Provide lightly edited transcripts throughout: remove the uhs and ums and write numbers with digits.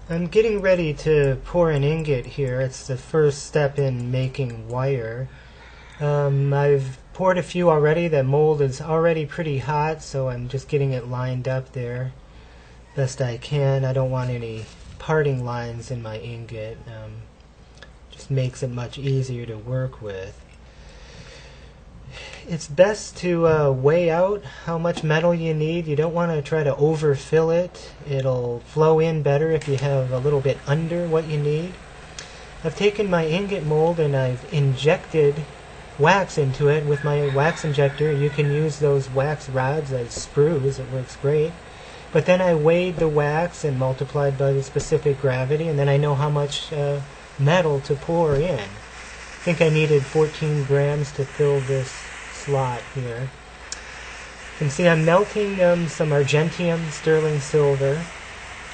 I'm getting ready to pour an ingot here. It's the first step in making wire. I've poured a few already. The mold is already pretty hot, so I'm just getting it lined up there best I can. I don't want any parting lines in my ingot. Just makes it much easier to work with. It's best to weigh out how much metal you need. You don't want to try to overfill it. It'll flow in better if you have a little bit under what you need. I've taken my ingot mold and I've injected wax into it with my wax injector. You can use those wax rods as screws. It works great. But then I weighed the wax and multiplied by the specific gravity, and then I know how much metal to pour in. I think I needed 14 grams to fill this slot here. You can see I'm melting some Agentium Sterling Silver.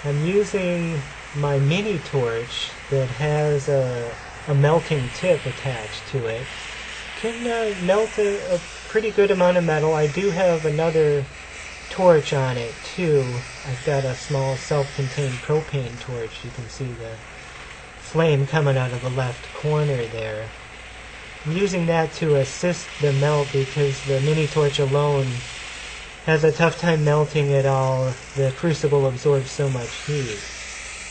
I'm using my mini torch that has a melting tip attached to it. Can melt a pretty good amount of metal. I do have another torch on it too. I've got a small self-contained propane torch. You can see the flame coming out of the left corner there. I'm using that to assist the melt because the mini torch alone has a tough time melting it all. The crucible absorbs so much heat.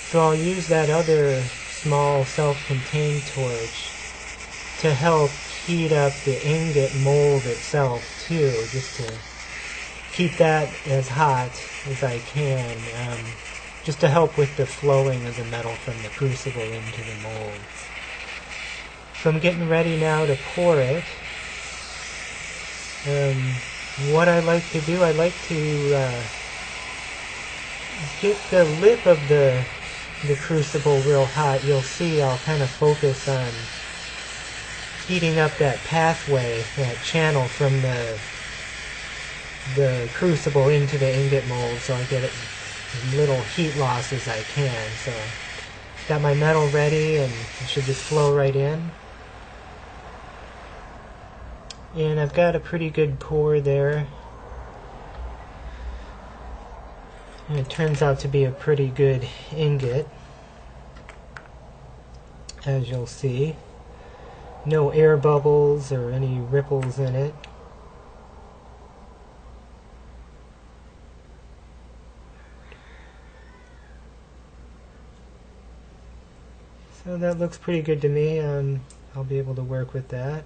So I'll use that other small self-contained torch to help heat up the ingot mold itself too, just to keep that as hot as I can, just to help with the flowing of the metal from the crucible into the mold. So I'm getting ready now to pour it. What I like to do, I like to get the lip of the crucible real hot. You'll see I'll kind of focus on heating up that pathway, that channel from the crucible into the ingot mold, so I get as little heat loss as I can. So got my metal ready and it should just flow right in. And I've got a pretty good pour there. And it turns out to be a pretty good ingot, as you'll see. No air bubbles or any ripples in it. So that looks pretty good to me. I'll be able to work with that.